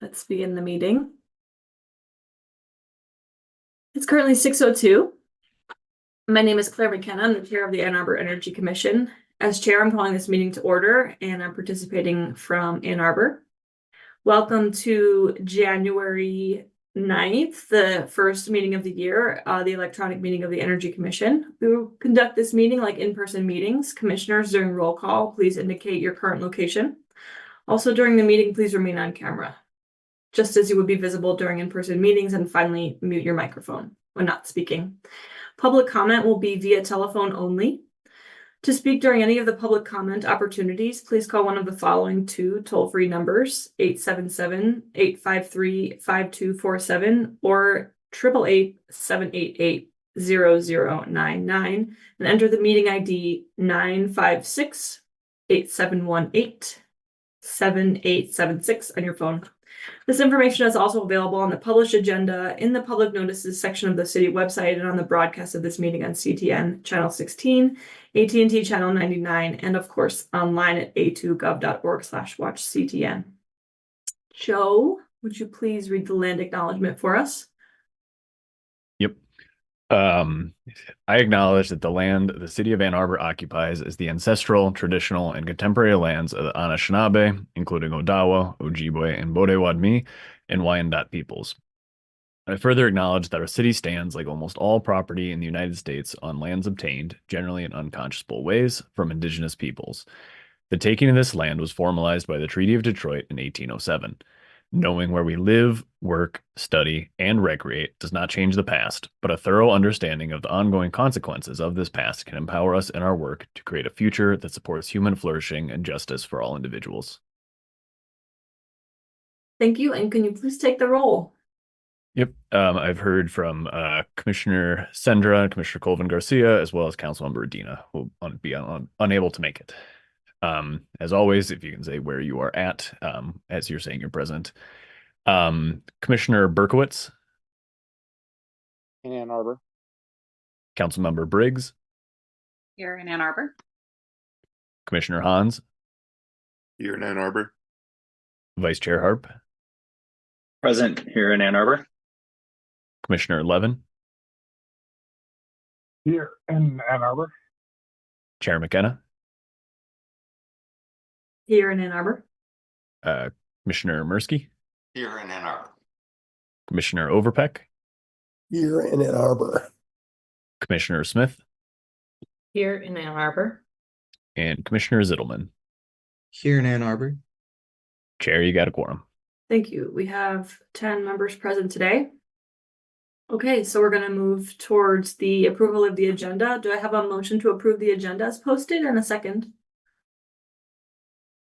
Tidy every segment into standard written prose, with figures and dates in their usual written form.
Let's begin the meeting. It's currently 6:02. My name is Claire McKenna. I'm the chair of the Ann Arbor Energy Commission. As chair, I'm calling this meeting to order, and I'm participating from Ann Arbor. Welcome to January 9th, the first meeting of the year, the electronic meeting of the Energy Commission. We will conduct this meeting like in-person meetings. Commissioners, during roll call, please indicate your current location. Also, during the meeting, please remain on camera, just as you would be visible during in-person meetings, and finally, mute your microphone when not speaking. Public comment will be via telephone only. To speak during any of the public comment opportunities, please call one of the following two toll-free numbers, 877-853-5247 or 888-788-0099, and enter the meeting ID 956-8718-7876 on your phone. This information is also available on the published agenda, in the public notices section of the city website, and on the broadcast of this meeting on CTN Channel 16, AT&T Channel 99, and of course online at a2gov.org/watchctn. Joe, would you please read the land acknowledgement for us? Yep. I acknowledge that the land the city of Ann Arbor occupies is the ancestral, traditional, and contemporary lands of the Anishinaabe, including Odawa, Ojibwe, and Bodewadmi, and Wyandot peoples. I further acknowledge that our city stands, like almost all property in the United States, on lands obtained, generally in unconscionable ways, from indigenous peoples. The taking of this land was formalized by the Treaty of Detroit in 1807. Knowing where we live, work, study, and recreate does not change the past, but a thorough understanding of the ongoing consequences of this past can empower us in our work to create a future that supports human flourishing and justice for all individuals. Thank you, and can you please take the roll? Yep. I've heard from Commissioner Sendra and Commissioner Colvin Garcia, as well as Councilmember Adina, who will be unable to make it. As always, if you can say where you are at, as you're saying you're present. Commissioner Berkowitz. In Ann Arbor. Councilmember Briggs. Here in Ann Arbor. Commissioner Hans. Here in Ann Arbor. Vice Chair Harp. Present here in Ann Arbor. Commissioner Levin. Here in Ann Arbor. Chair McKenna. Here in Ann Arbor. Commissioner Mirsky. Here in Ann Arbor. Commissioner Overpeck. Here in Ann Arbor. Commissioner Smith. Here in Ann Arbor. And Commissioner Zittelman. Here in Ann Arbor. Chair, you got a quorum. Thank you. We have 10 members present today. Okay, so we're going to move towards the approval of the agenda. Do I have a motion to approve the agenda as posted and a second?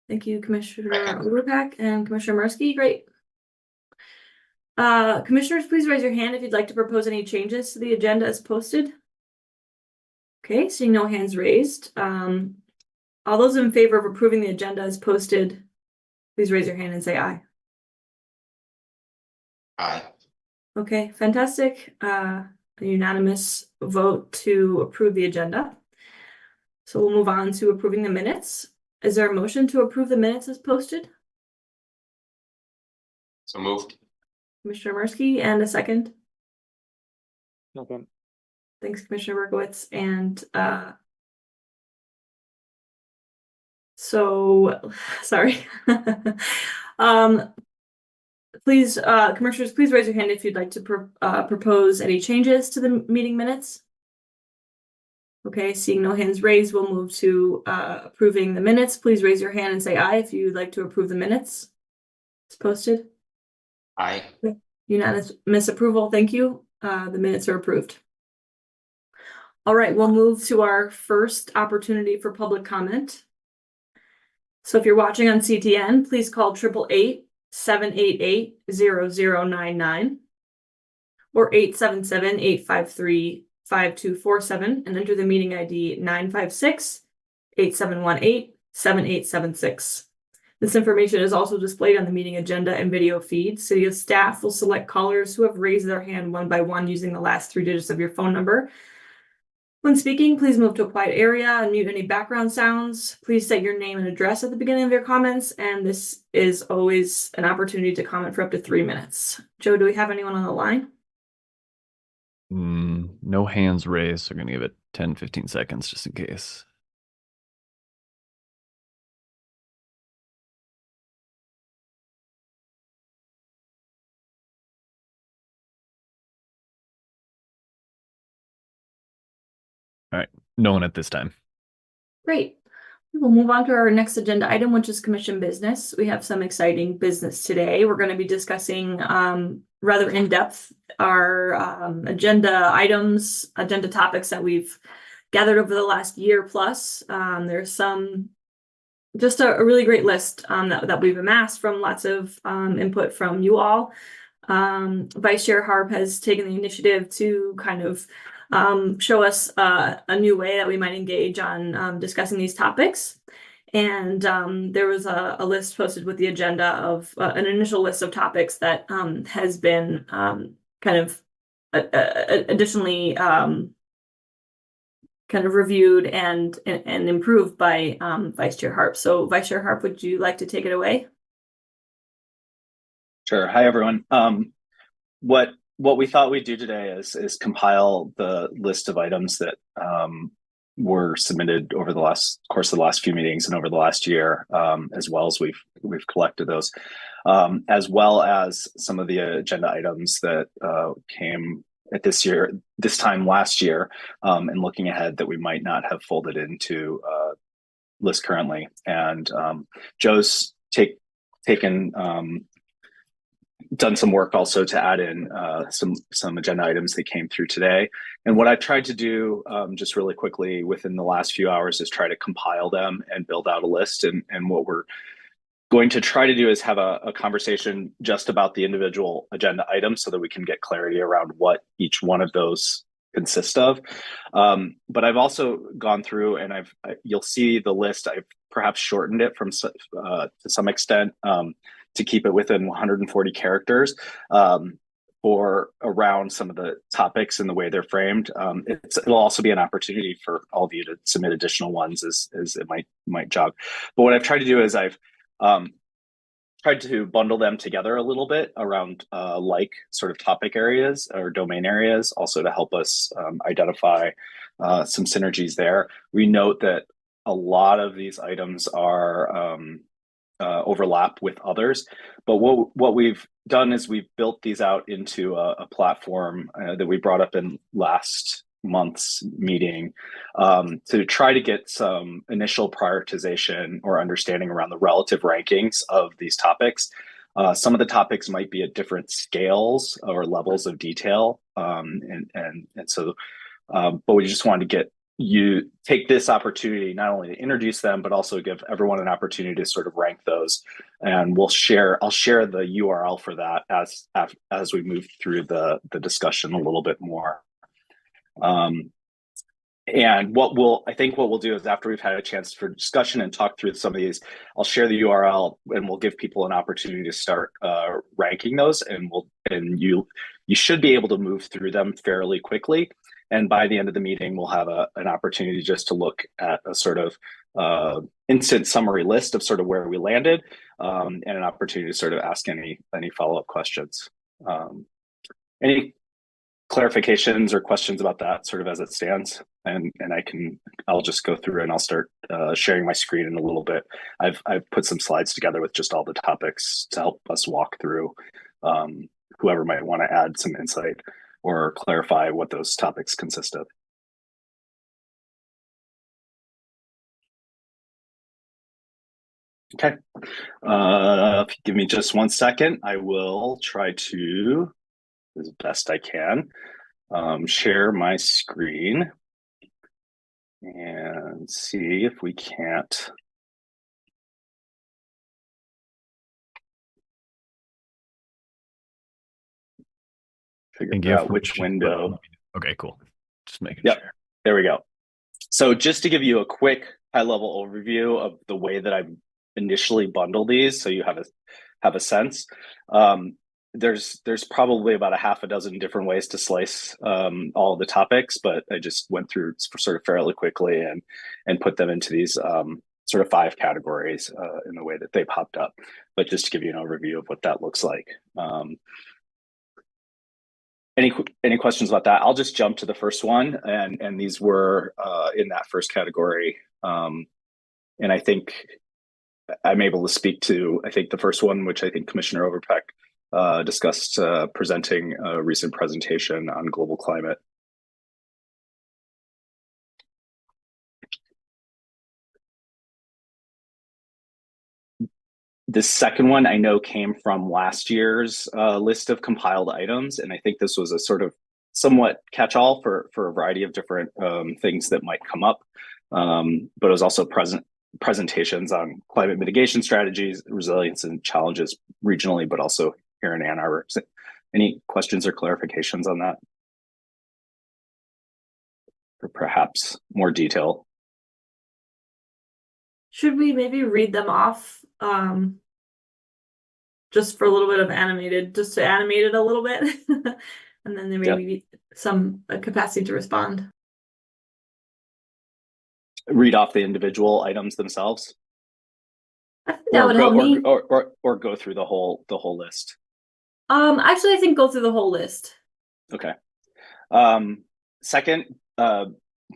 Thank you, Commissioner Overpeck and Commissioner Mirsky. Great. Commissioners, please raise your hand if you'd like to propose any changes to the agenda as posted. Okay, seeing no hands raised. All those in favor of approving the agenda as posted, please raise your hand and say aye. Aye. Okay, fantastic. A unanimous vote to approve the agenda. So we'll move on to approving the minutes. Is there a motion to approve the minutes as posted? So moved. Commissioner Mirsky, and a second. Second. Thanks, Commissioner Berkowitz. And sorry. Please, commissioners, please raise your hand if you'd like to propose any changes to the meeting minutes. Okay, seeing no hands raised, we'll move to approving the minutes. Please raise your hand and say aye if you'd like to approve the minutes. It's posted. Aye. Unanimous approval. Thank you. The minutes are approved. All right, we'll move to our first opportunity for public comment. So if you're watching on CTN, please call 888-788-0099 or 877-853-5247 and enter the meeting ID 956-8718-7876. This information is also displayed on the meeting agenda and video feed. City staff will select callers who have raised their hand one by one using the last three digits of your phone number. When speaking, please move to a quiet area and mute any background sounds. Please state your name and address at the beginning of your comments, and this is always an opportunity to comment for up to 3 minutes. Joe, do we have anyone on the line? No hands raised, so I'm going to give it 10-15 seconds just in case. All right, no one at this time. Great. We'll move on to our next agenda item, which is commission business. We have some exciting business today. We're going to be discussing rather in depth our agenda items, agenda topics that we've gathered over the last year plus. There's some just a really great list that we've amassed from lots of input from you all. Vice Chair Harp has taken the initiative to kind of show us a new way that we might engage on discussing these topics. And there was a list posted with the agenda of an initial list of topics that has been kind of additionally kind of reviewed and improved by Vice Chair Harp. So Vice Chair Harp, would you like to take it away? Sure. Hi, everyone. What we thought we'd do today is compile the list of items that were submitted over the course of the last few meetings and over the last year, as well as we've collected those, as well as some of the agenda items that came at this time last year, and looking ahead that we might not have folded into list currently. And Joe's taken done some work also to add in some agenda items that came through today. And what I've tried to do just really quickly within the last few hours is try to compile them and build out a list. And what we're going to try to do is have a conversation just about the individual agenda items so that we can get clarity around what each one of those consist of. But I've also gone through and you'll see the list. I've perhaps shortened it to some extent to keep it within 140 characters for around some of the topics and the way they're framed. It'll also be an opportunity for all of you to submit additional ones as it might jog. But what I've tried to do is I've tried to bundle them together a little bit around like sort of topic areas or domain areas, also to help us identify some synergies there. We note that a lot of these items are overlap with others, but what we've done is we've built these out into a platform that we brought up in last month's meeting to try to get some initial prioritization or understanding around the relative rankings of these topics. Some of the topics might be at different scales or levels of detail, and so but we just wanted to take this opportunity not only to introduce them, but also give everyone an opportunity to sort of rank those. And I'll share the URL for that as we move through the discussion a little bit more. And what we'll do is after we've had a chance for discussion and talk through some of these, I'll share the URL and we'll give people an opportunity to start ranking those, and you should be able to move through them fairly quickly. And by the end of the meeting, we'll have an opportunity just to look at a sort of instant summary list of sort of where we landed, and an opportunity to sort of ask any follow-up questions. Any clarifications or questions about that sort of as it stands? And I'll just go through and I'll start sharing my screen in a little bit. I've put some slides together with just all the topics to help us walk through, whoever might want to add some insight or clarify what those topics consist of. Okay, if you give me just 1 second, I will try to, as best I can, share my screen and see if we can't figure out which window. Okay, cool. Just making sure. There we go. So just to give you a quick high-level overview of the way that I've initially bundled these, so you have a sense. there's probably about a half a dozen different ways to slice all of the topics, but I just went through sort of fairly quickly and put them into these sort of 5 categories in the way that they popped up. But just to give you an overview of what that looks like. Any questions about that? I'll just jump to the first one, and these were in that first category, and I think I'm able to speak to the first one, which I think Commissioner Overpeck discussed presenting a recent presentation on global climate. The second one I know came from last year's list of compiled items, and I think this was a sort of somewhat catch-all for a variety of different things that might come up, but it was also presentations on climate mitigation strategies, resilience, and challenges regionally, but also here in Ann Arbor. So any questions or clarifications on that? Or perhaps more detail? Should we maybe read them off? Just for a little bit of just to animate it a little bit. And then there may be some capacity to respond. Read off the individual items themselves? I think that would help me. Or go through the whole list. Actually, I think go through the whole list. Okay. Second,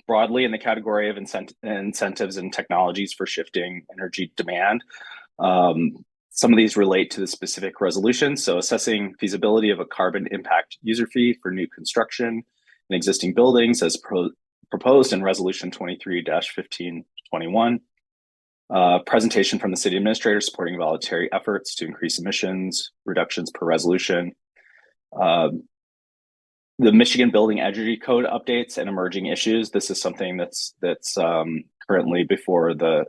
broadly in the category of incentives and technologies for shifting energy demand. Some of these relate to the specific resolution. So assessing feasibility of a carbon impact user fee for new construction in existing buildings as proposed in resolution 23-1521. Presentation from the city administrator supporting voluntary efforts to increase emissions reductions per resolution. The Michigan Building Energy Code updates and emerging issues. This is something that's currently before the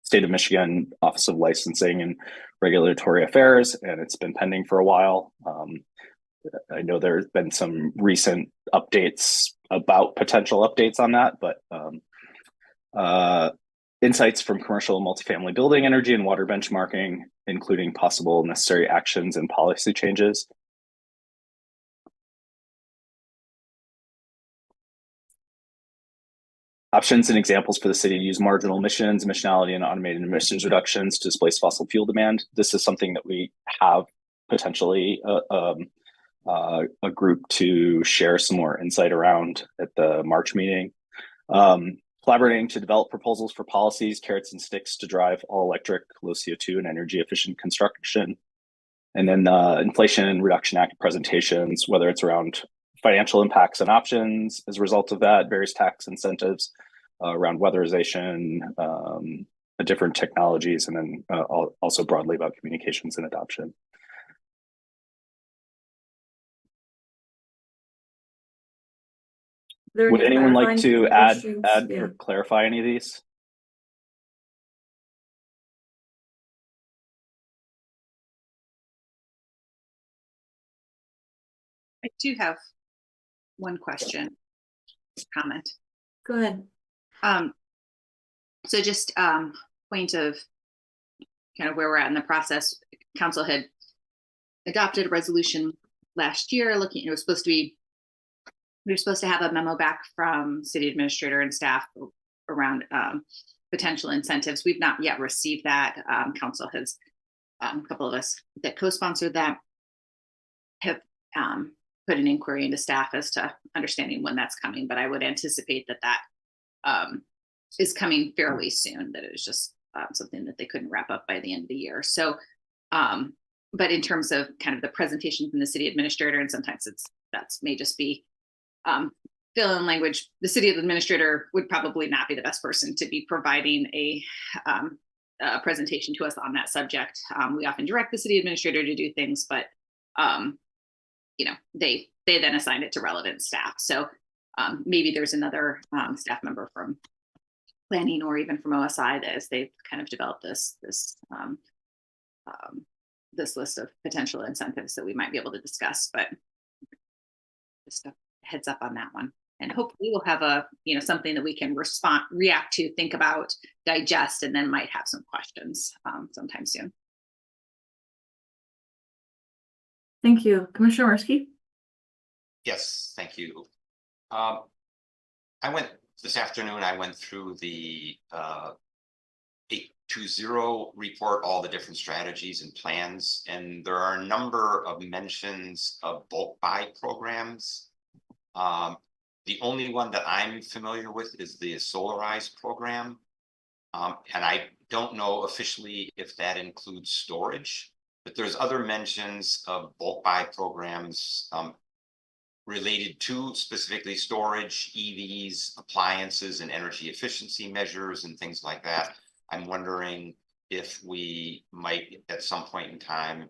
State of Michigan Office of Licensing and Regulatory Affairs, and it's been pending for a while. I know there's been some recent updates about potential updates on that, but insights from commercial and multifamily building energy and water benchmarking, including possible necessary actions and policy changes. Options and examples for the city to use marginal emissions, emissionality, and automated emissions reductions to displace fossil fuel demand. This is something that we have potentially a group to share some more insight around at the March meeting. Collaborating to develop proposals for policies, carrots and sticks to drive all electric, low CO2 and energy efficient construction. And then the Inflation Reduction Act presentations, whether it's around financial impacts and options as a result of that, various tax incentives around weatherization, different technologies, and then also broadly about communications and adoption. Would anyone like to add or clarify any of these? I do have one comment. Go ahead. So just point of kind of where we're at in the process. Council had adopted a resolution last year looking, we were supposed to have a memo back from city administrator and staff around potential incentives. We've not yet received that. Council has, a couple of us that co-sponsored that have put an inquiry into staff as to understanding when that's coming, but I would anticipate that is coming fairly soon, that it was just something that they couldn't wrap up by the end of the year. So, but in terms of kind of the presentation from the city administrator, and sometimes that's may just be fill in language, the city administrator would probably not be the best person to be providing a presentation to us on that subject. We often direct the city administrator to do things, but you know, they then assign it to relevant staff. So maybe there's another staff member from planning or even from OSI that as they've kind of developed this list of potential incentives that we might be able to discuss, but just a heads up on that one. And hopefully we'll have something that we can react to, think about, digest, and then might have some questions sometime soon. Thank you. Commissioner Morski? Yes, thank you. This afternoon, I went through the 820 report, all the different strategies and plans, and there are a number of mentions of bulk buy programs. The only one that I'm familiar with is the Solarize program. And I don't know officially if that includes storage, but there's other mentions of bulk buy programs related to specifically storage, EVs, appliances, and energy efficiency measures and things like that. I'm wondering if we might at some point in time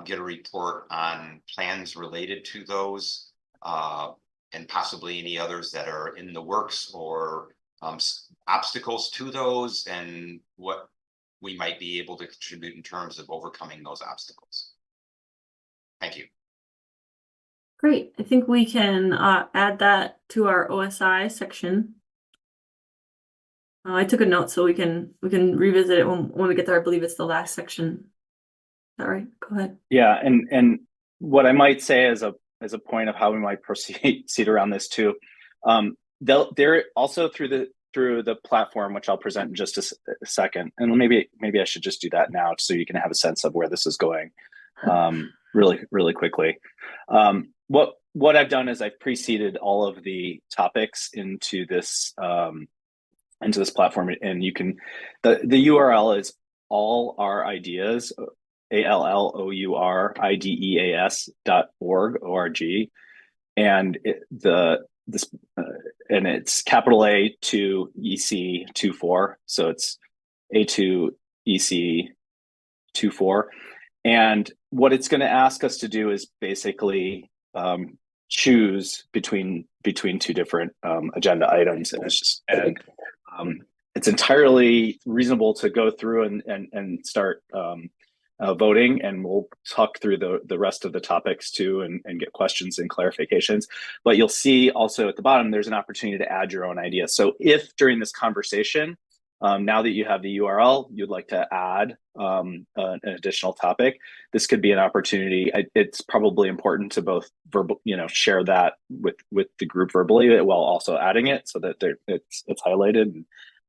get a report on plans related to those and possibly any others that are in the works or obstacles to those and what we might be able to contribute in terms of overcoming those obstacles. Thank you. Great. I think we can add that to our OSI section. I took a note so we can revisit it when we get there. I believe it's the last section. Is that right? Go ahead. Yeah, and what I might say as a point of how we might proceed around this too, they're also through the platform, which I'll present in just a second, and maybe I should just do that now so you can have a sense of where this is going, really quickly. What I've done is I've preceded all of the topics into this platform, and you can the URL is all our ideas, allouриdeas.org, and and it's capital A2 EC24, so it's A2 EC24, and what it's going to ask us to do is basically choose between two different agenda items, and it's entirely reasonable to go through and start voting, and we'll talk through the rest of the topics too and get questions and clarifications. But you'll see also at the bottom there's an opportunity to add your own ideas. So if during this conversation, now that you have the URL, you'd like to add an additional topic, this could be an opportunity. It's probably important to both share that with the group verbally while also adding it so that it's highlighted and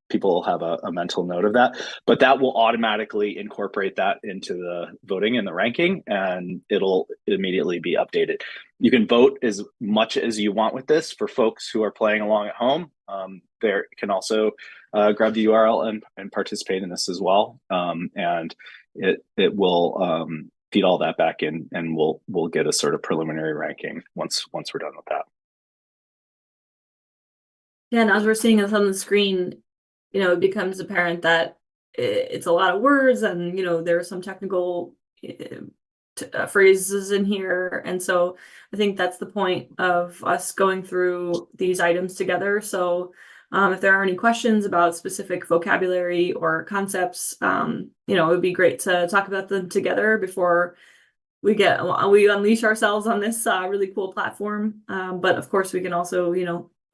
people will have a mental note of that. But that will automatically incorporate that into the voting and the ranking, and it'll immediately be updated. You can vote as much as you want with this. For folks who are playing along at home, they can also grab the URL and participate in this as well. And it will feed all that back in, and we'll get a sort of preliminary ranking once we're done with that. Yeah, and as we're seeing this on the screen, it becomes apparent that it's a lot of words, and there are some technical phrases in here, and so I think that's the point of us going through these items together. So if there are any questions about specific vocabulary or concepts, it would be great to talk about them together before we unleash ourselves on this really cool platform. But of course, we can also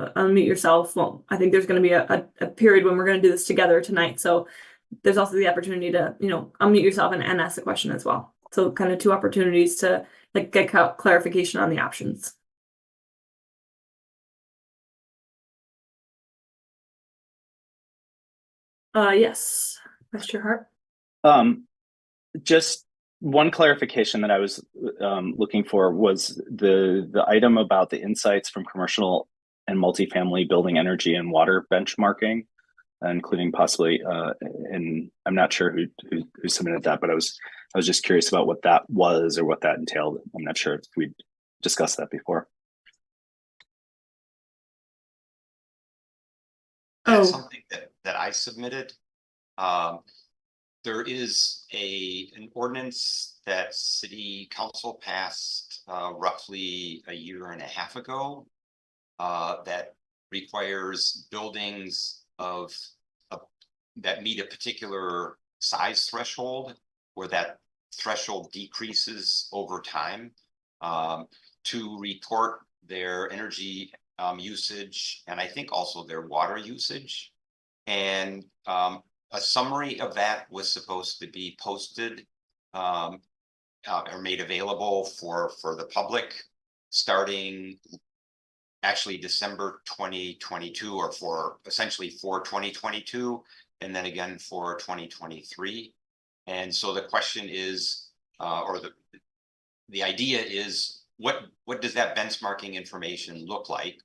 unmute yourself. Well, I think there's going to be a period when we're going to do this together tonight, so there's also the opportunity to unmute yourself and ask the question as well. So kind of two opportunities to get clarification on the options. Yes, Mr. Hart. Just one clarification that I was looking for was the item about the insights from commercial and multifamily building energy and water benchmarking, including possibly, and I'm not sure who submitted that, but I was just curious about what that was or what that entailed. I'm not sure if we discussed that before. That's something that I submitted. There is an ordinance that City Council passed roughly a year and a half ago that requires buildings that meet a particular size threshold, where that threshold decreases over time, to report their energy usage, and I think also their water usage. And a summary of that was supposed to be posted are made available for the public starting actually December 2022, or for essentially for 2022, and then again for 2023. And so the question is, or the idea is, what does that benchmarking information look like?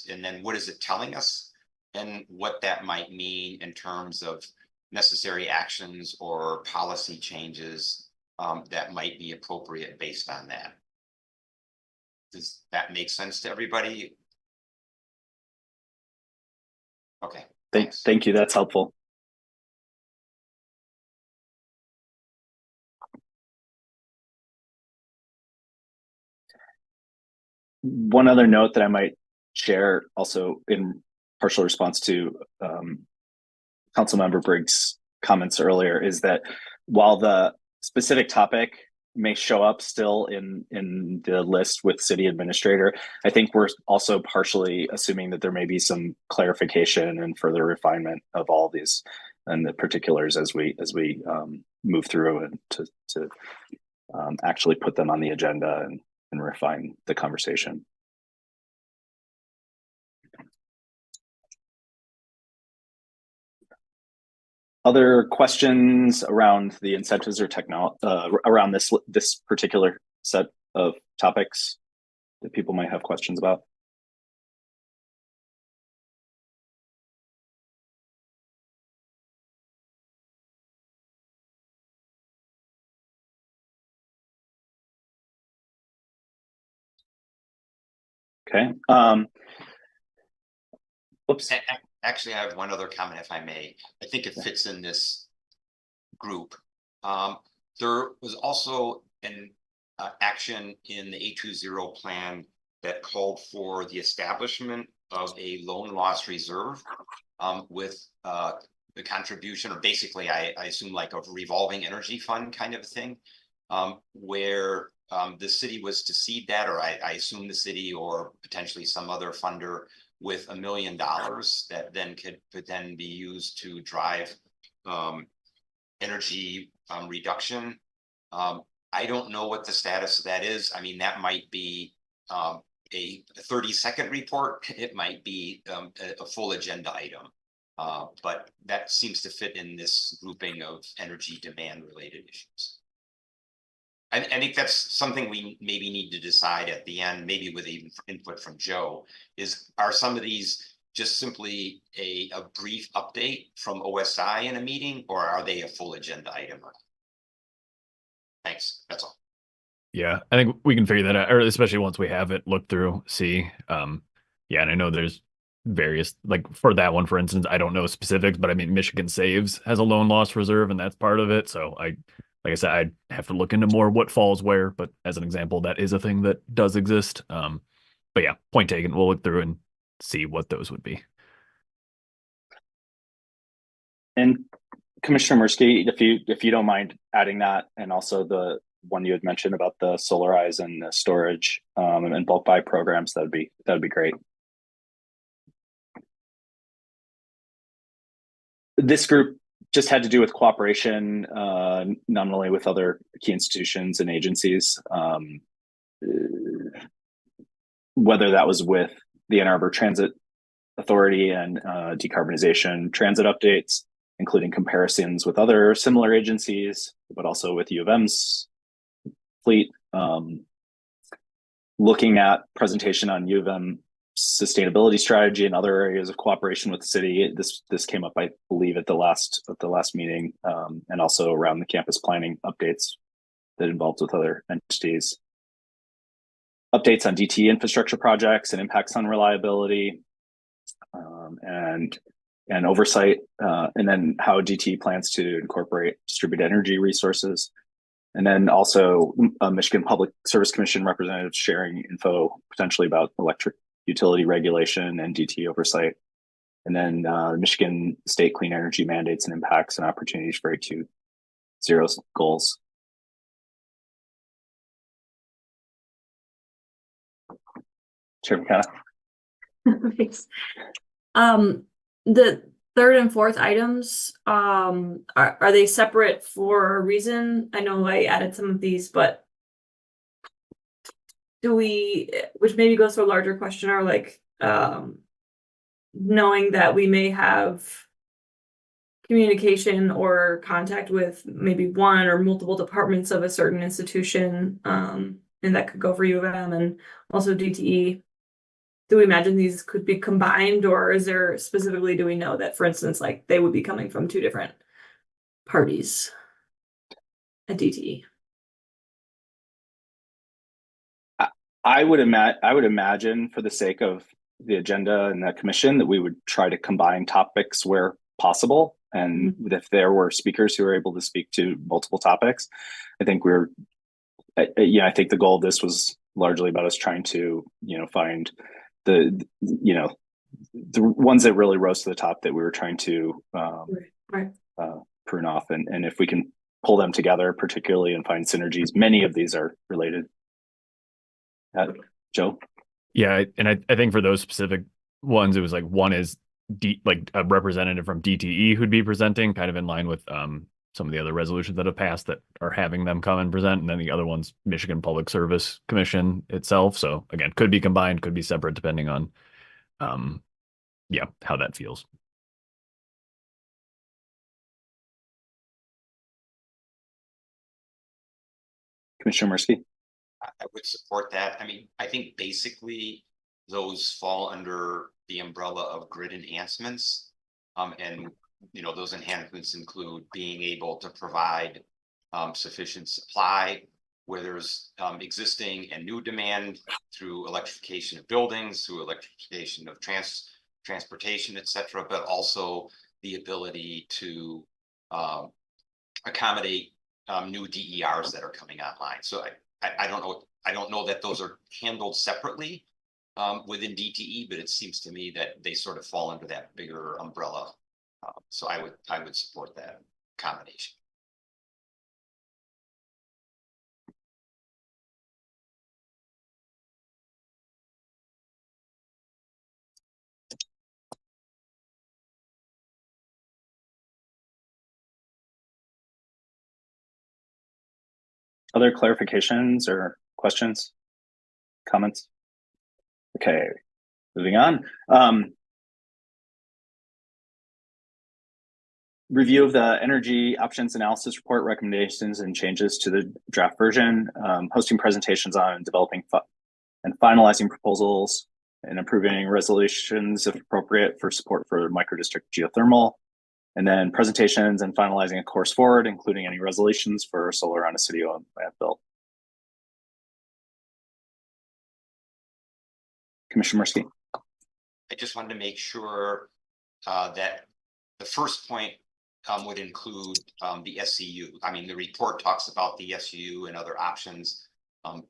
And then what is it telling us? And what that might mean in terms of necessary actions or policy changes that might be appropriate based on that. Does that make sense to everybody? Okay, thanks. Thank you. That's helpful. One other note that I might share, also in partial response to Councilmember Briggs' comments earlier, is that while the specific topic may show up still in the list with city administrator, I think we're also partially assuming that there may be some clarification and further refinement of all these and the particulars as we move through and to actually put them on the agenda and refine the conversation. Other questions around the incentives or around this particular set of topics that people might have questions about? Okay. Whoops. Actually, I have one other comment, if I may. I think it fits in this group. There was also an action in the 820 plan that called for the establishment of a loan loss reserve with the contribution, or basically, I assume like a revolving energy fund kind of a thing, where the city was to seed that, or I assume the city or potentially some other funder with $1 million that then could then be used to drive energy reduction. I don't know what the status of that is. I mean, that might be a 30-second report. It might be a full agenda item. But that seems to fit in this grouping of energy demand related issues. I think that's something we maybe need to decide at the end, maybe with even input from Joe, are some of these just simply a brief update from OSI in a meeting, or are they a full agenda item? Thanks, that's all. Yeah, I think we can figure that out, or especially once we have it looked through, see. Yeah, and I know there's various, like for that one, for instance, I don't know specifics, but I mean, Michigan Saves has a loan loss reserve, and that's part of it. So like I said, I'd have to look into more what falls where, but as an example, that is a thing that does exist. But yeah, point taken. We'll look through and see what those would be. And Commissioner Mursky, if you don't mind adding that, and also the one you had mentioned about the solarize and the storage and bulk buy programs, that'd be great. This group just had to do with cooperation, not only with other key institutions and agencies, whether that was with the Ann Arbor Transit Authority and decarbonization transit updates, including comparisons with other similar agencies, but also with U of M's fleet, looking at presentation on U of M sustainability strategy and other areas of cooperation with the city. This came up, I believe, at the last meeting, and also around the campus planning updates that involved with other entities. Updates on DT infrastructure projects and impacts on reliability, and oversight, and then how DT plans to incorporate distributed energy resources. And then also Michigan Public Service Commission representatives sharing info potentially about electric utility regulation and DT oversight. And then Michigan State Clean Energy mandates and impacts and opportunities for 820 goals. Chair McKenna. Thanks. The third and fourth items, are they separate for a reason? I know I added some of these, but do we, which maybe goes to a larger question, or like, knowing that we may have communication or contact with maybe one or multiple departments of a certain institution, and that could go for U of M and also DTE. Do we imagine these could be combined, or is there specifically, do we know that, for instance, like they would be coming from two different parties at DTE? I would imagine for the sake of the agenda and the commission that we would try to combine topics where possible. And if there were speakers who were able to speak to multiple topics, I think I think the goal of this was largely about us trying to, find the ones that really rose to the top that we were trying to Right. prune off. And if we can pull them together, particularly, and find synergies, many of these are related. Joe? Yeah, and I think for those specific ones, it was like one is like a representative from DTE who'd be presenting, kind of in line with some of the other resolutions that have passed that are having them come and present, and then the other one's Michigan Public Service Commission itself. So again, could be combined, could be separate, depending on how that feels. Commissioner Murski? I would support that. I mean, I think basically those fall under the umbrella of grid enhancements. And those enhancements include being able to provide sufficient supply where there's existing and new demand through electrification of buildings, through electrification of transportation, et cetera, but also the ability to accommodate new DERs that are coming online. So I don't know. I don't know that those are handled separately within DTE, but it seems to me that they sort of fall under that bigger umbrella. So I would support that combination. Other clarifications or questions, comments? Okay, moving on. Review of the energy options analysis report, recommendations and changes to the draft version, hosting presentations on developing and finalizing proposals, and approving resolutions if appropriate for support for microdistrict geothermal, and then presentations and finalizing a course forward, including any resolutions for solar on a city-owned landfill. Commissioner Murski. I just wanted to make sure that the first point would include the SCU. I mean, the report talks about the SCU and other options,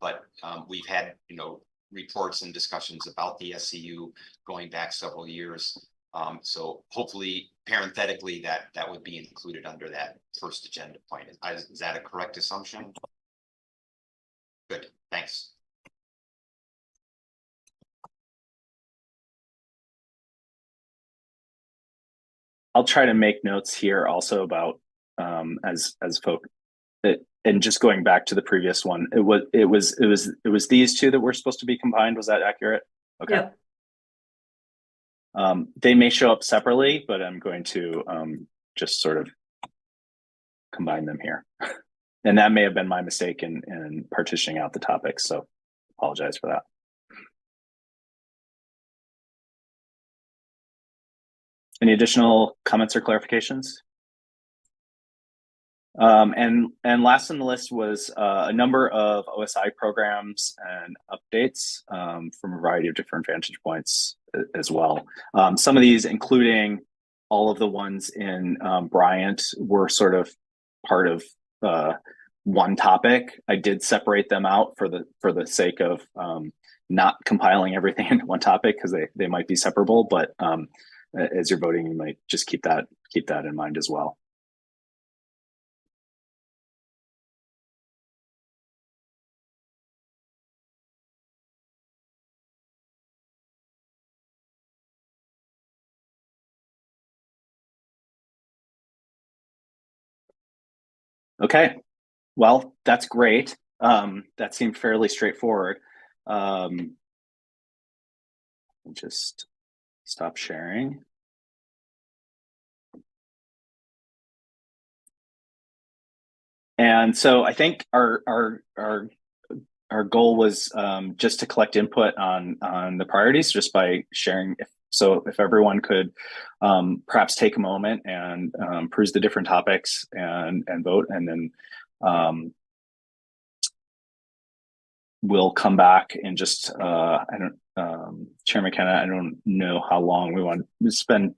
but we've had, reports and discussions about the SCU going back several years. So hopefully, parenthetically, that would be included under that first agenda point. Is that a correct assumption? Good, thanks. I'll try to make notes here also about as folk, and just going back to the previous one, it was these two that were supposed to be combined. Was that accurate? Okay. Yep. They may show up separately, but I'm going to just sort of combine them here, and that may have been my mistake in partitioning out the topics. So apologize for that. Any additional comments or clarifications? And last on the list was a number of OSI programs and updates from a variety of different vantage points as well. Some of these, including all of the ones in Bryant, were sort of part of one topic. I did separate them out for the sake of not compiling everything into one topic because they might be separable, but as you're voting, you might just keep that in mind as well. Okay, well, that's great. That seemed fairly straightforward. Just stop sharing. And so I think our goal was just to collect input on the priorities just by sharing. If everyone could perhaps take a moment and peruse the different topics and vote, and then we'll come back and just Chair McKenna, I don't know how long we want to spend.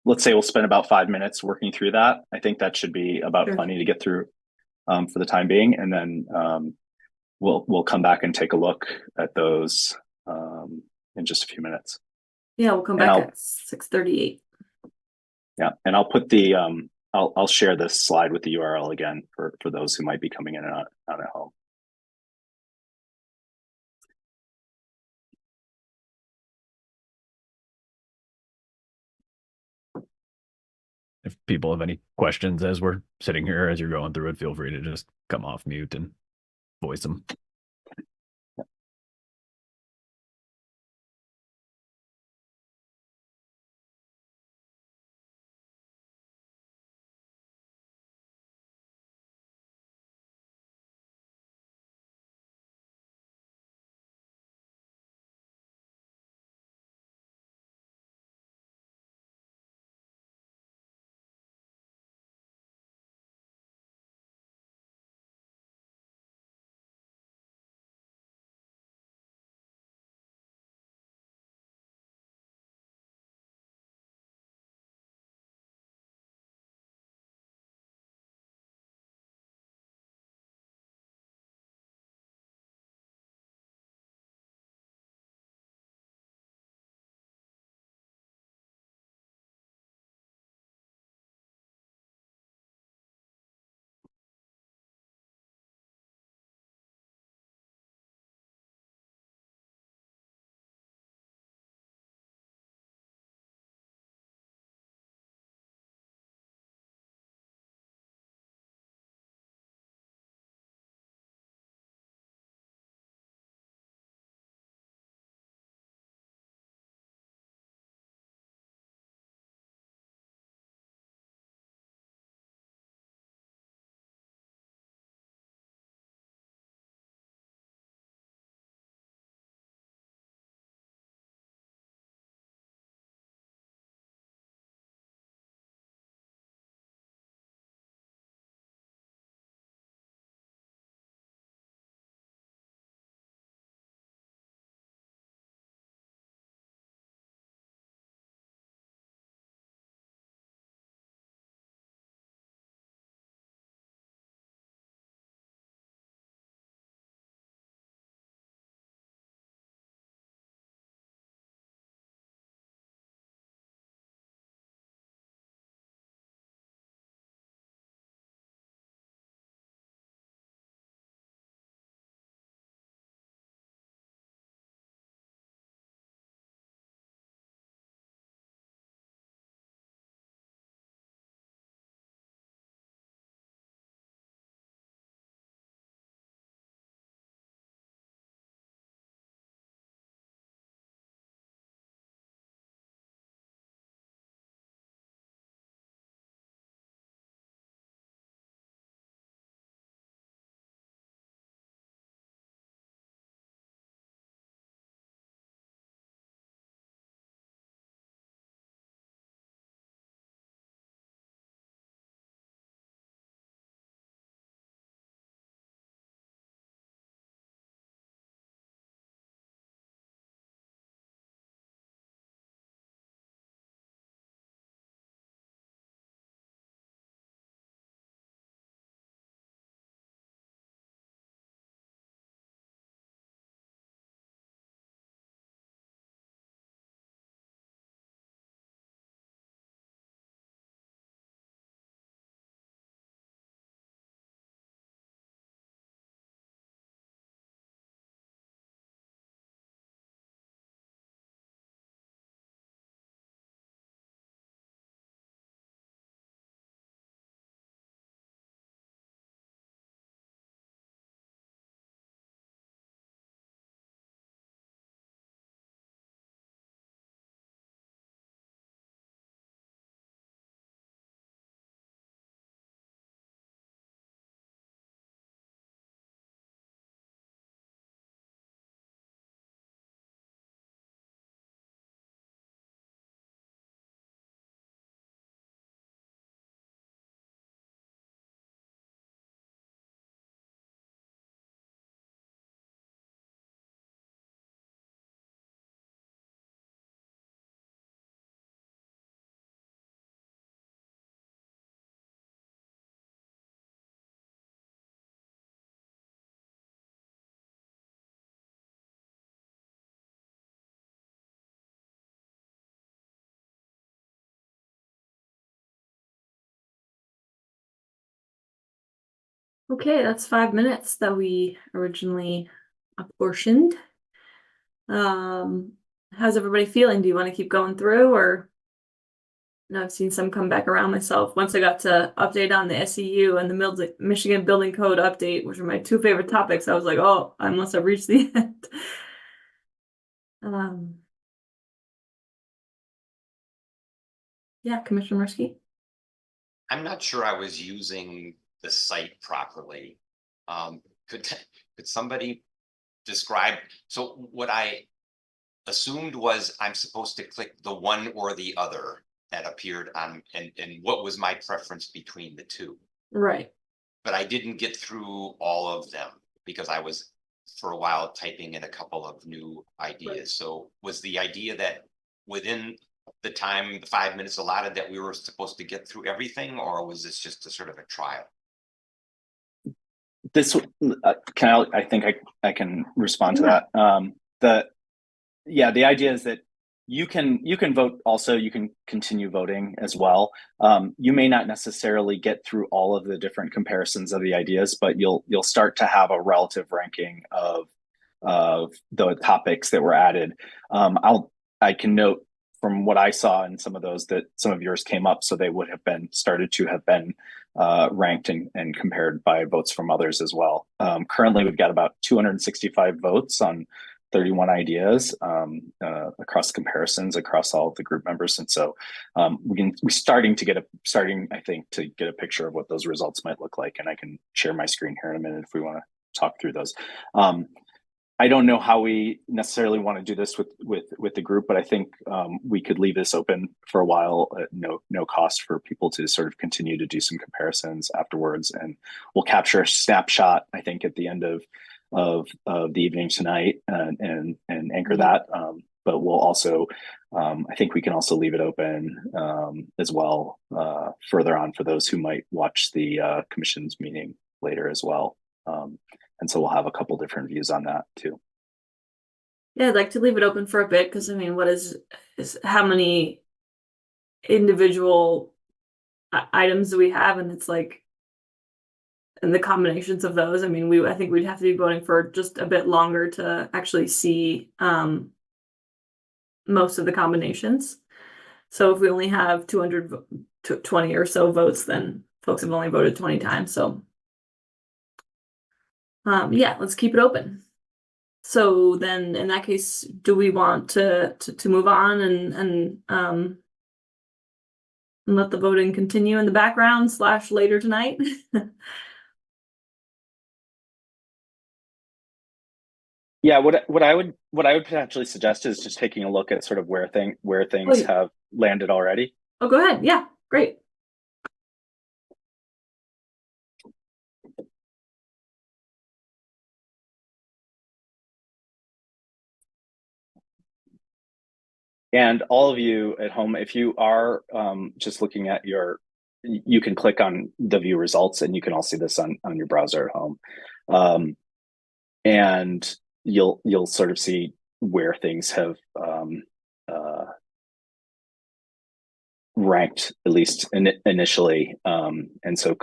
Let's say we'll spend about 5 minutes working through that. I think that should be about Sure. plenty to get through for the time being, and then we'll come back and take a look at those in just a few minutes. Yeah, we'll come And back I'll- at 6:38. Yeah, and I'll put the I'll share this slide with the URL again for those who might be coming in and out at home. If people have any questions as we're sitting here, as you're going through it, feel free to just come off mute and voice them. Okay, that's 5 minutes that we originally apportioned. How's everybody feeling? Do you want to keep going through, or? No, I've seen some come back around myself. Once I got to update on the SEU and the Michigan Building Code update, which are my two favorite topics, I was like, oh, I must have reached the end. Yeah, Commissioner Murski. I'm not sure I was using the site properly. Could somebody describe? So what I assumed was I'm supposed to click the one or the other that appeared on, and what was my preference between the two. Right. But I didn't get through all of them because I was for a while typing in a couple of new ideas. Right. So was the idea that within the time, the 5 minutes allotted, that we were supposed to get through everything, or was this just a sort of a trial? This I think I can respond to that. The idea is that you can vote also, you can continue voting as well. You may not necessarily get through all of the different comparisons of the ideas, but you'll start to have a relative ranking of the topics that were added. I can note from what I saw in some of those that some of yours came up, so they would have been started to have been ranked and compared by votes from others as well. Currently, we've got about 265 votes on 31 ideas across comparisons across all of the group members, and so we're starting I think to get a picture of what those results might look like, and I can share my screen here in a minute if we want to talk through those. I don't know how we necessarily want to do this with the group, but I think we could leave this open for a while at no cost for people to sort of continue to do some comparisons afterwards, and we'll capture a snapshot, I think, at the end of the evening tonight and anchor that. But we'll also, I think we can also leave it open as well further on for those who might watch the commission's meeting later as well. And so we'll have a couple different views on that too. Yeah, I'd like to leave it open for a bit because I mean, what is how many individual items do we have? And it's like, and the combinations of those. I mean, I think we'd have to be voting for just a bit longer to actually see most of the combinations. So if we only have 220 or so votes, then folks have only voted 20 times. So yeah, let's keep it open. So then in that case, do we want to move on and let the voting continue in the background / later tonight? Yeah, what I would potentially suggest is just taking a look at sort of where things yeah. have landed already. Oh, go ahead. Yeah, great. And all of you at home, if you are just looking at you can click on the view results, and you can all see this on your browser at home, and you'll sort of see where things have ranked, at least initially. And so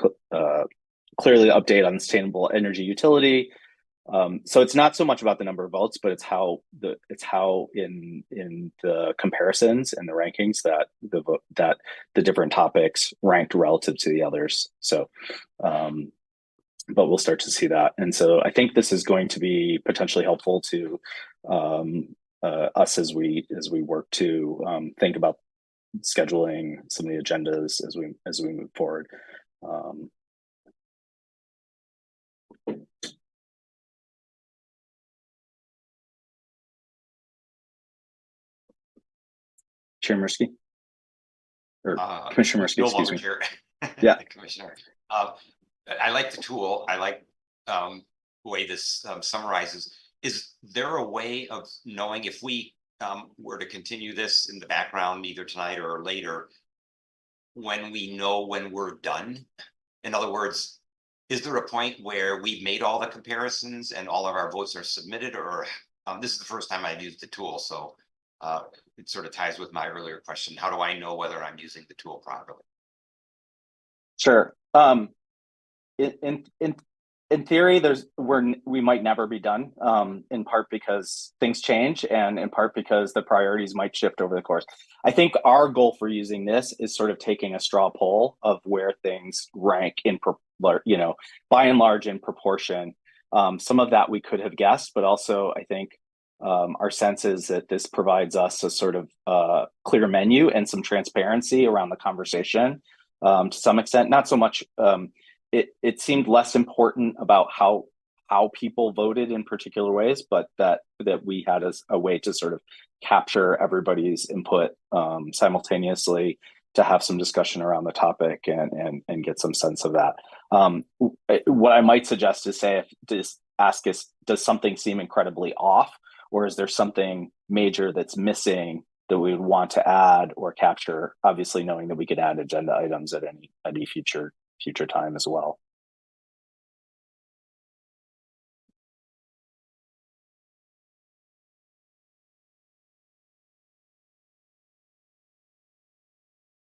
clearly update on sustainable energy utility. So it's not so much about the number of votes, but it's how in the comparisons and the rankings that the different topics ranked relative to the others. So but we'll start to see that. And so I think this is going to be potentially helpful to us as we work to think about scheduling some of the agendas as we move forward. Chair Mirsky, or Commissioner Mirsky, no excuse longer me. Chair. Yeah, Commissioner. I like the tool. I like the way this summarizes. Is there a way of knowing if we were to continue this in the background either tonight or later, when we know when we're done? In other words, is there a point where we've made all the comparisons and all of our votes are submitted, or this is the first time I've used the tool, so it sort of ties with my earlier question. How do I know whether I'm using the tool properly? sure. in theory, we might never be done, in part because things change and in part because the priorities might shift over the course. I think our goal for using this is sort of taking a straw poll of where things rank by and large in proportion. Some of that we could have guessed, but also I think our sense is that this provides us a sort of clear menu and some transparency around the conversation, to some extent. Not so much. It seemed less important about how people voted in particular ways, but that we had a way to sort of capture everybody's input simultaneously, to have some discussion around the topic and get some sense of that. What I might suggest is ask is, does something seem incredibly off, or is there something major that's missing that we would want to add or capture? Obviously, knowing that we could add agenda items at any future time as well.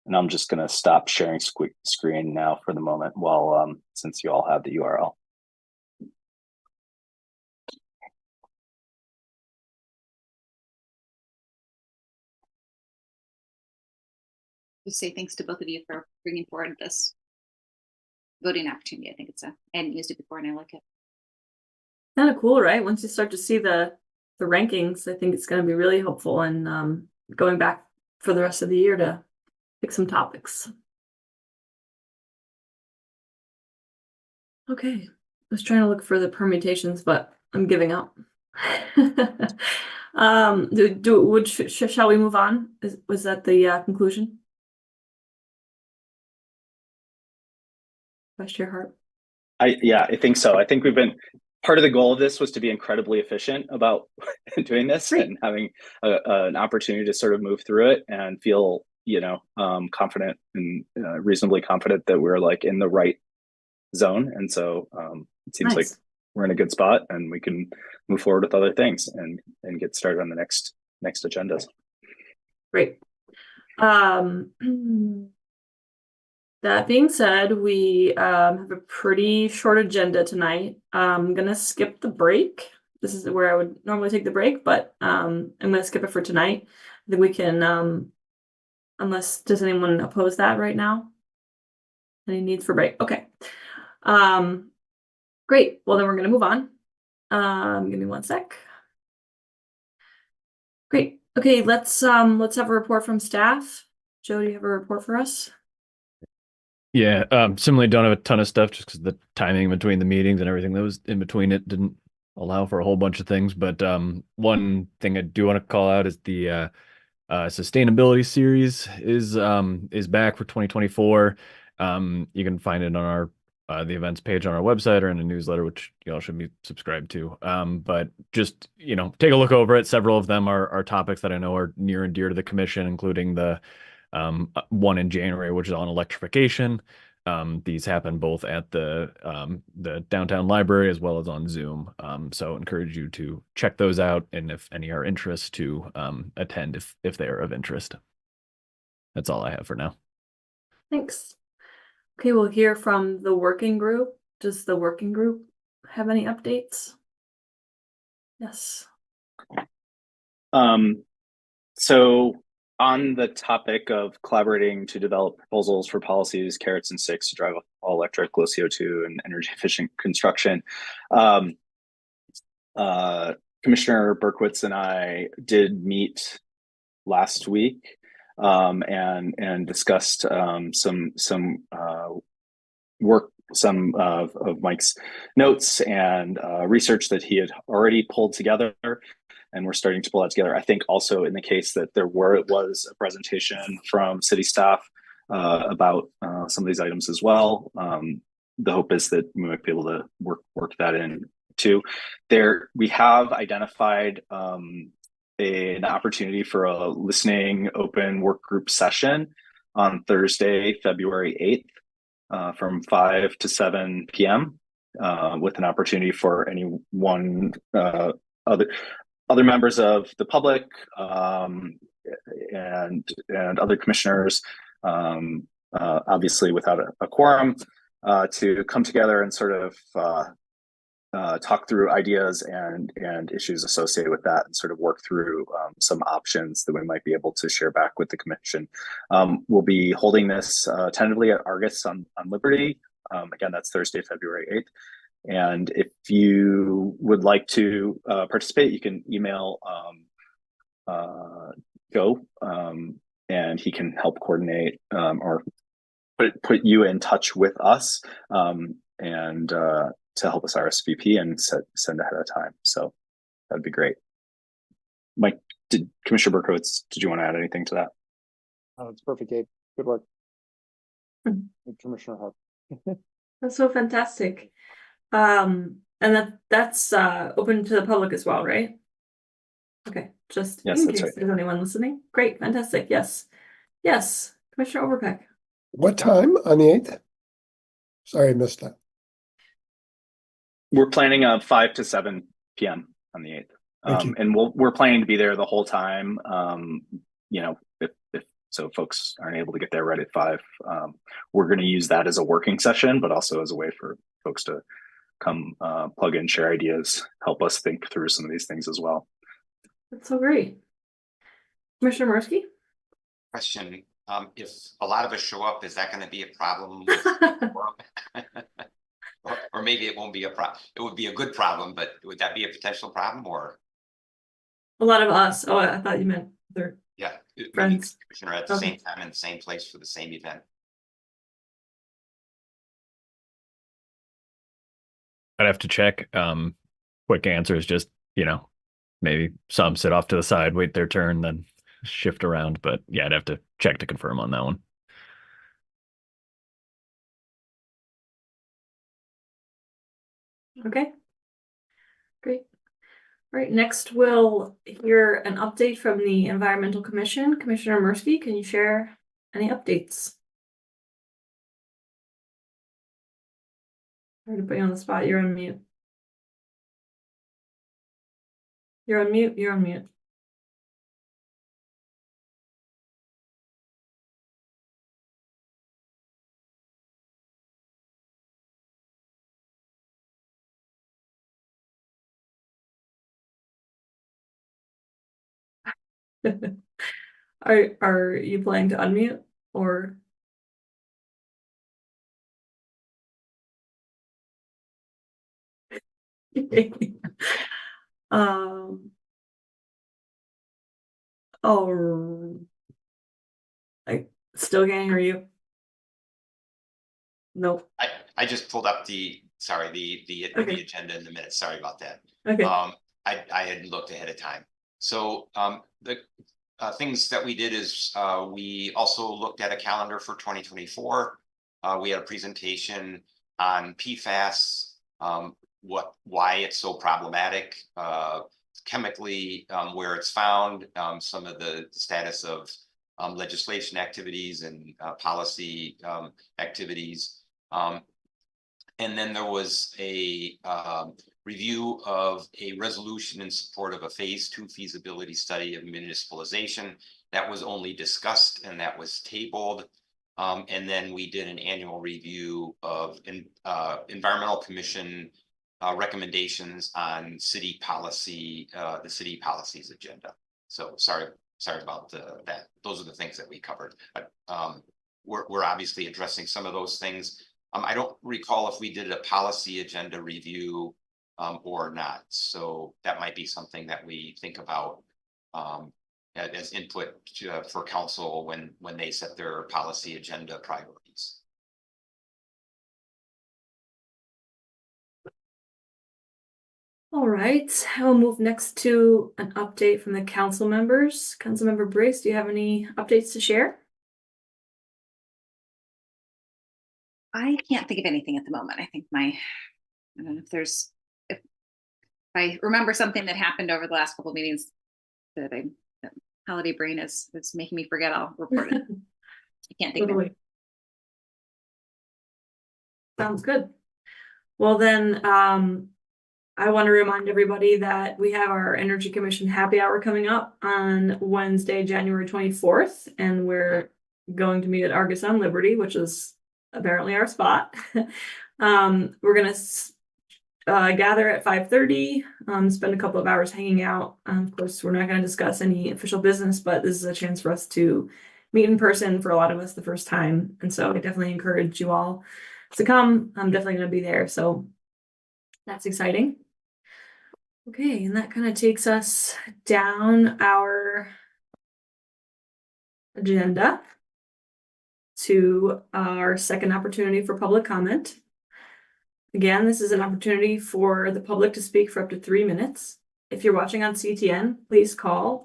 And I'm just going to stop sharing screen now for the moment, while since you all have the URL. Just say thanks to both of you for bringing forward this voting opportunity. I think I hadn't used it before and I like it. Kind of cool, right? Once you start to see the rankings, I think it's going to be really helpful in going back for the rest of the year to pick some topics. Okay, I was trying to look for the permutations, but I'm giving up. Shall we move on? Was that the conclusion? Vice Chair Hart. I think so. I think part of the goal of this was to be incredibly efficient about doing this. Great. And having an opportunity to sort of move through it and feel, confident and reasonably confident that we're like in the right zone. And so it seems like we're in a good spot and we can move forward with other things and get started on the next agendas. Great. That being said, we have a pretty short agenda tonight. I'm gonna skip the break. This is where I would normally take the break, but I'm gonna skip it for tonight. I think we can, does anyone oppose that right now? Any needs for break? Okay. Great. Well, then we're gonna move on. Give me one sec. Great. Okay, let's have a report from staff. Joe, do you have a report for us? Yeah, similarly, don't have a ton of stuff just because the timing between the meetings and everything that was in between it didn't allow for a whole bunch of things. But one thing I do want to call out is the sustainability series is back for 2024. You can find it on our the events page on our website or in a newsletter, which you all should be subscribed to. But just take a look over it. Several of them are topics that I know are near and dear to the commission, including the one in January, which is on electrification. These happen both at the downtown library as well as on Zoom. So encourage you to check those out, and if any are interest, to attend if they are of interest. That's all I have for now. Thanks. Okay, we'll hear from the working group. Does the working group have any updates? Yes. So on the topic of collaborating to develop proposals for policies, carrots and sticks to drive all electric, low CO2, and energy efficient construction, Commissioner Berkowitz and I did meet last week and discussed some work, some of Mike's notes and research that he had already pulled together. And we're starting to pull that together. I think also in the case that there was a presentation from city staff about some of these items as well. The hope is that we might be able to work that in too. We have identified an opportunity for a listening open work group session on Thursday, February 8th from 5 to 7 p.m. With an opportunity for anyone other members of the public and other commissioners, obviously without a quorum, to come together and sort of talk through ideas and issues associated with that, and sort of work through some options that we might be able to share back with the commission. We'll be holding this tentatively at Argus on Liberty. Again, that's Thursday, February 8th. And if you would like to participate, you can email Joe, and he can help coordinate or put you in touch with us, and to help us RSVP and send ahead of time. So that'd be great. Mike, Commissioner Berkowitz, did you want to add anything to that? Oh, it's perfect, Gabe. Good work. Mhm. Commissioner Hart. That's so fantastic. And that's open to the public as well, right? Okay, just Yes, in that's case right. there's anyone listening. Great, fantastic. Yes. Yes, Commissioner Overpeck. What time on the 8th? Sorry, I missed that. We're planning 5 to 7 p.m. on the 8th. Thank you. And we're planning to be there the whole time. You know, if so folks aren't able to get there right at 5, we're going to use that as a working session, but also as a way for folks to come plug in, share ideas, help us think through some of these things as well. That's so great. Commissioner Murski? Question, if a lot of us show up, is that going to be a problem with or maybe it won't be a problem. It would be a good problem, but would that be a potential problem or? A lot of us. Oh, I thought you meant their Yeah, friends. Commissioner at the Okay. same time in the same place for the same event. I'd have to check. Quick answer is just, maybe some sit off to the side, wait their turn, then shift around. But yeah, I'd have to check to confirm on that one. Okay. Great. All right, next we'll hear an update from the Environmental Commission. Commissioner Murski, can you share any updates? Sorry to put you on the spot. You're on mute. You're on mute. You're on mute. Are you planning to unmute or? um. Oh, I still can't hear you. Nope. I just pulled up the Okay. agenda in the minutes. Sorry about that. Okay. I hadn't looked ahead of time. So the things that we did is we also looked at a calendar for 2024. We had a presentation on PFAS, why it's so problematic chemically, where it's found, some of the status of legislation activities and policy activities. And then there was a review of a resolution in support of a phase 2 feasibility study of municipalization that was only discussed and that was tabled. And then we did an annual review of Environmental Commission recommendations on city policy, the city policies agenda. So sorry about that. Those are the things that we covered. But we're obviously addressing some of those things. I don't recall if we did a policy agenda review or not. So that might be something that we think about as input for council when they set their policy agenda priorities. All right, I'll move next to an update from the council members. Councilmember Brace, do you have any updates to share? I can't think of anything at the moment. I think I don't know if I remember something that happened over the last couple of meetings that holiday brain is making me forget, I'll report it. I can't think of it. Sounds good. Well then, I want to remind everybody that we have our Energy Commission happy hour coming up on Wednesday, January 24th, and we're going to meet at Argus on Liberty, which is apparently our spot. We're going to gather at 5:30, spend a couple of hours hanging out. Of course, we're not going to discuss any official business, but this is a chance for us to meet in person for a lot of us the first time. And so I definitely encourage you all to come. I'm definitely going to be there. So that's exciting. Okay, and that kind of takes us down our agenda to our second opportunity for public comment. Again, this is an opportunity for the public to speak for up to 3 minutes. If you're watching on CTN, please call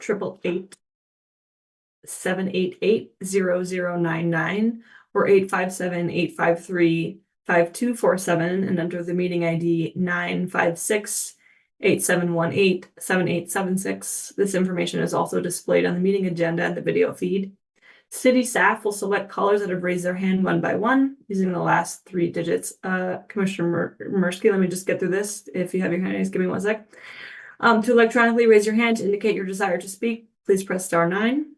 888-788-0099 or 857-853-5247 and enter the meeting ID 956-8718-7876. This information is also displayed on the meeting agenda and the video feed. City staff will select callers that have raised their hand one by one using the last 3 digits. Commissioner Mursky, let me just get through this. If you have your hand raised, give me 1 sec. To electronically raise your hand to indicate your desire to speak, please press *9.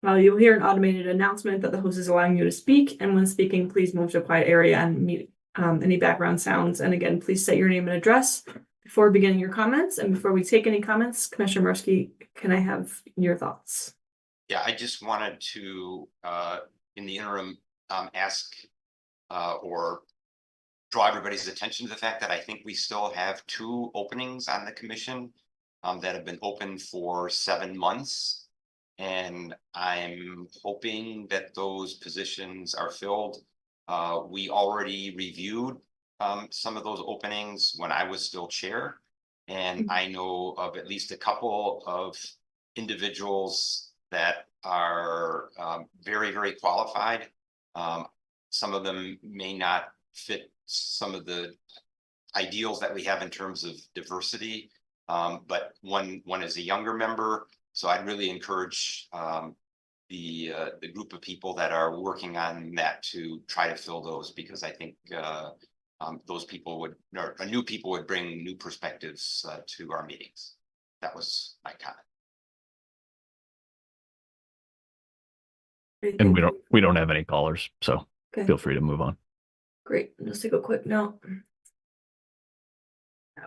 You'll hear an automated announcement that the host is allowing you to speak, and when speaking, please move to a quiet area and mute any background sounds. And again, please state your name and address before beginning your comments. And before we take any comments, Commissioner Mursky, can I have your thoughts? Yeah, I just wanted to, in the interim, ask or draw everybody's attention to the fact that I think we still have 2 openings on the commission that have been open for 7 months. And I'm hoping that those positions are filled. We already reviewed some of those openings when I was still chair. And I know of at least a couple of individuals that are very, very qualified. Some of them may not fit some of the ideals that we have in terms of diversity, but one is a younger member. So I'd really encourage the group of people that are working on that to try to fill those, because I think those people would, or new people would bring new perspectives to our meetings. That was my comment. And we don't have any callers, so Okay. feel free to move on. Great. Just take a quick note.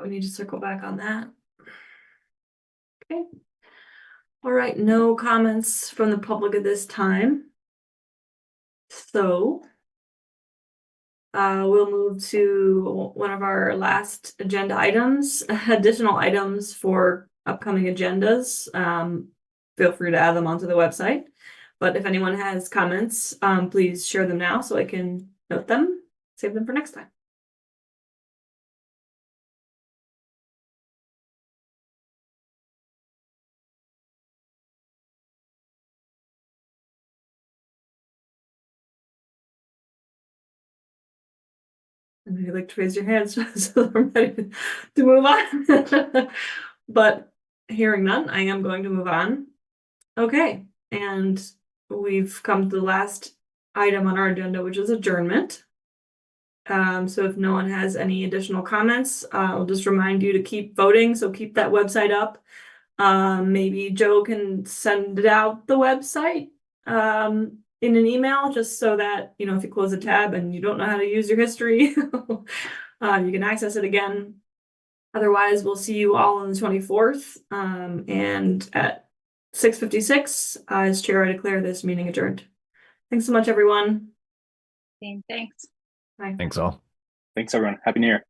We need to circle back on that. Okay. All right. No comments from the public at this time. So we'll move to one of our last agenda items, additional items for upcoming agendas. Feel free to add them onto the website. But if anyone has comments, please share them now so I can note them, save them for next time. And you'd like to raise your hands so I'm ready to move on. But hearing none, I am going to move on. Okay, and we've come to the last item on our agenda, which is adjournment. So if no one has any additional comments, I'll just remind you to keep voting. So keep that website up. Maybe Joe can send it out the website in an email, just so that, you know, if you close a tab and you don't know how to use your history, you can access it again. Otherwise, we'll see you all on the 24th. And at 6:56, as chair, I declare this meeting adjourned. Thanks so much, everyone. Thanks. Thanks all. Thanks, everyone. Happy New Year.